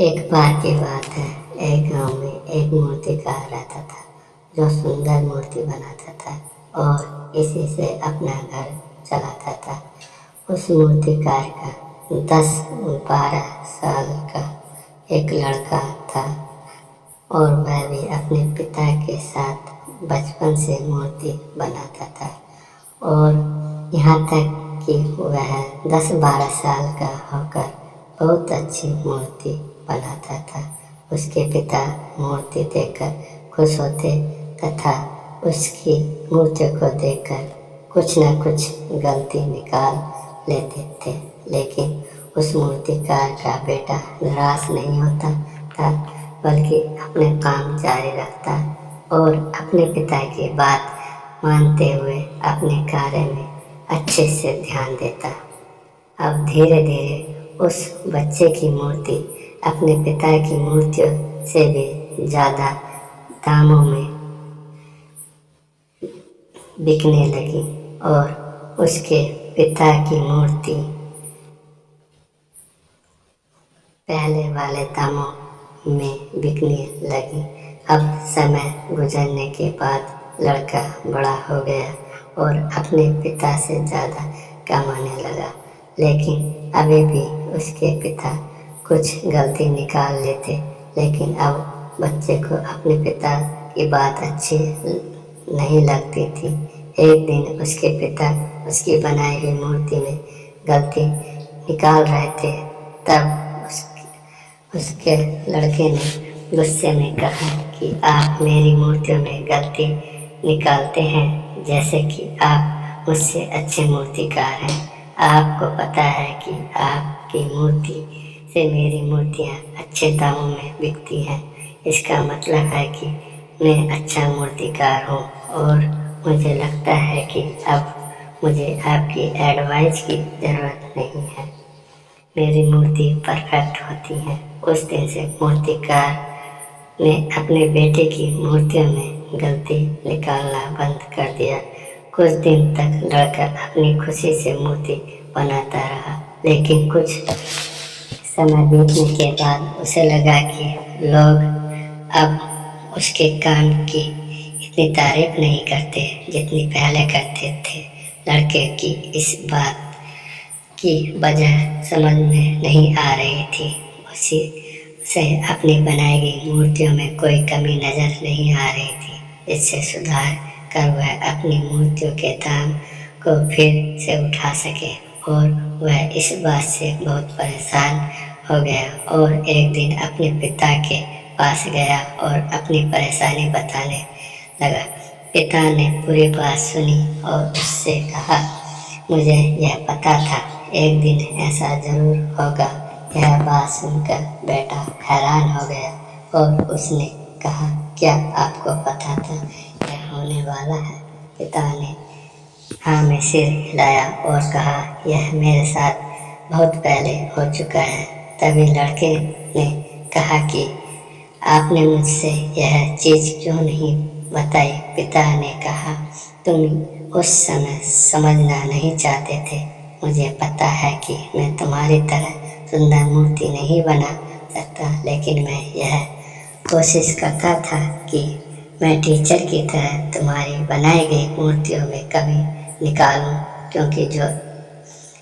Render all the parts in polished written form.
एक बार की बात है। एक गांव में एक मूर्तिकार रहता था जो सुंदर मूर्ति बनाता था और इसी से अपना घर चलाता था। उस मूर्तिकार का 10-12 साल का एक लड़का था और वह भी अपने पिता के साथ बचपन से मूर्ति बनाता था और यहाँ तक कि वह 10-12 साल का होकर बहुत अच्छी मूर्ति बनाता था। उसके पिता मूर्ति देखकर खुश होते तथा उसकी मूर्ति को देखकर कुछ न कुछ गलती निकाल लेते थे, लेकिन उस मूर्तिकार का बेटा निराश नहीं होता था, बल्कि अपने काम जारी रखता और अपने पिता की बात मानते हुए अपने कार्य में अच्छे से ध्यान देता। अब धीरे धीरे उस बच्चे की मूर्ति अपने पिता की मूर्तियों से भी ज़्यादा दामों में बिकने लगी और उसके पिता की मूर्ति पहले वाले दामों में बिकने लगी। अब समय गुजरने के बाद लड़का बड़ा हो गया और अपने पिता से ज़्यादा कमाने लगा, लेकिन अभी भी उसके पिता कुछ गलती निकाल लेते। लेकिन अब बच्चे को अपने पिता की बात अच्छी नहीं लगती थी। एक दिन उसके पिता उसकी बनाई हुई मूर्ति में गलती निकाल रहे थे, तब उसके लड़के ने गुस्से में कहा कि आप मेरी मूर्तियों में गलती निकालते हैं, जैसे कि आप मुझसे अच्छे मूर्तिकार हैं। आपको पता है कि आपकी मूर्ति से मेरी मूर्तियाँ अच्छे दामों में बिकती हैं। इसका मतलब है कि मैं अच्छा मूर्तिकार हूँ और मुझे लगता है कि अब मुझे आपकी एडवाइस की ज़रूरत नहीं है। मेरी मूर्ति परफेक्ट होती है। उस दिन से मूर्तिकार ने अपने बेटे की मूर्तियों में गलती निकालना बंद कर दिया। कुछ दिन तक लड़का अपनी खुशी से मूर्ति बनाता रहा, लेकिन कुछ समय बीतने के बाद उसे लगा कि लोग अब उसके काम की इतनी तारीफ नहीं करते जितनी पहले करते थे। लड़के की इस बात की वजह समझ में नहीं आ रही थी। उसे अपनी बनाई गई मूर्तियों में कोई कमी नज़र नहीं आ रही थी। इससे सुधार कर वह अपनी मूर्तियों के दाम को फिर से उठा सके और वह इस बात से बहुत परेशान हो गया और एक दिन अपने पिता के पास गया और अपनी परेशानी बताने लगा। पिता ने पूरी बात सुनी और उससे कहा, मुझे यह पता था एक दिन ऐसा जरूर होगा। यह बात सुनकर बेटा हैरान हो गया और उसने कहा, क्या आपको पता था यह होने वाला है? पिता ने हाँ में सिर हिलाया और कहा, यह मेरे साथ बहुत पहले हो चुका है। तभी लड़के ने कहा कि आपने मुझसे यह चीज़ क्यों नहीं बताई? पिता ने कहा, तुम उस समय समझना नहीं चाहते थे। मुझे पता है कि मैं तुम्हारी तरह सुंदर मूर्ति नहीं बना सकता, लेकिन मैं यह कोशिश करता था कि मैं टीचर की तरह तुम्हारी बनाई गई मूर्तियों में कमी निकालूं, क्योंकि जो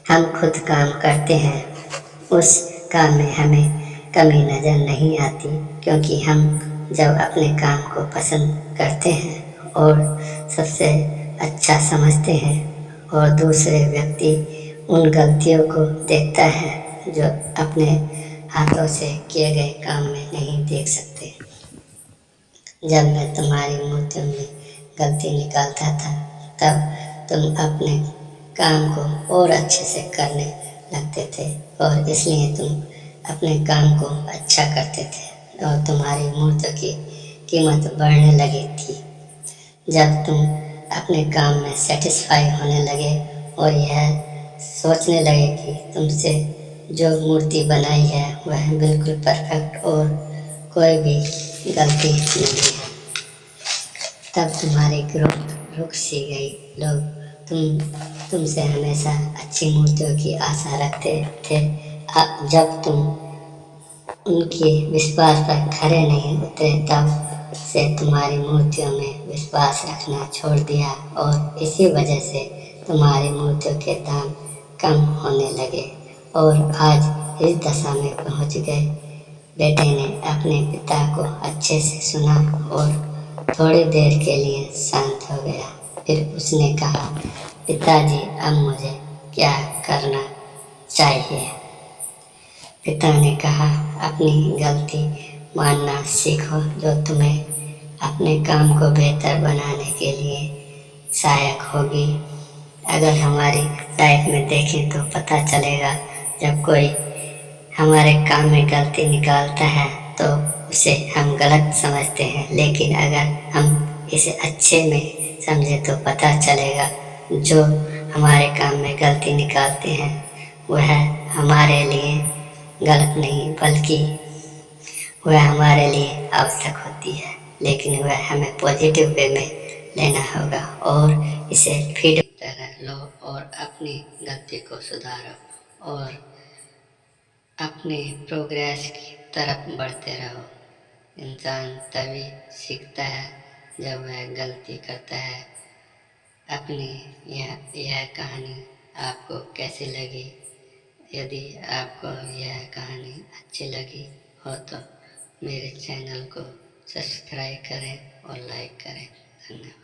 हम खुद काम करते हैं उस काम में हमें कमी नज़र नहीं आती, क्योंकि हम जब अपने काम को पसंद करते हैं और सबसे अच्छा समझते हैं और दूसरे व्यक्ति उन गलतियों को देखता है जो अपने हाथों से किए गए काम में नहीं देख सकते। जब मैं तुम्हारी मूर्तियों में गलती निकालता था, तब तुम अपने काम को और अच्छे से करने लगते थे और इसलिए तुम अपने काम को अच्छा करते थे और तुम्हारी मूर्तियों की कीमत बढ़ने लगी थी। जब तुम अपने काम में सेटिस्फाई होने लगे और यह सोचने लगे कि तुमसे जो मूर्ति बनाई है वह बिल्कुल परफेक्ट और कोई भी गलती नहीं है, तब तुम्हारी ग्रोथ रुक सी गई। लोग तुमसे हमेशा अच्छी मूर्तियों की आशा रखते थे। जब तुम उनके विश्वास पर खरे नहीं उतरे, तब से तुम्हारी मूर्तियों में विश्वास रखना छोड़ दिया और इसी वजह से तुम्हारी मूर्तियों के दाम कम होने लगे और आज इस दशा में पहुंच गए। बेटे ने अपने पिता को अच्छे से सुना और थोड़ी देर के लिए शांत हो गया। फिर उसने कहा, पिताजी, अब मुझे क्या करना चाहिए? पिता ने कहा, अपनी गलती मानना सीखो, जो तुम्हें अपने काम को बेहतर बनाने के लिए सहायक होगी। अगर हमारी लाइफ में देखें तो पता चलेगा, जब कोई हमारे काम में गलती निकालता है तो उसे हम गलत समझते हैं, लेकिन अगर हम इसे अच्छे में समझे तो पता चलेगा, जो हमारे काम में गलती निकालते हैं वह हमारे लिए गलत नहीं बल्कि वह हमारे लिए आवश्यक होती है। लेकिन वह हमें पॉजिटिव वे में लेना होगा और इसे फीड तरह लो और अपनी गलती को सुधारो और अपने प्रोग्रेस की तरफ बढ़ते रहो। इंसान तभी सीखता है जब वह गलती करता है। अपनी यह कहानी आपको कैसी लगी? यदि आपको यह कहानी अच्छी लगी हो तो मेरे चैनल को सब्सक्राइब करें और लाइक करें। धन्यवाद।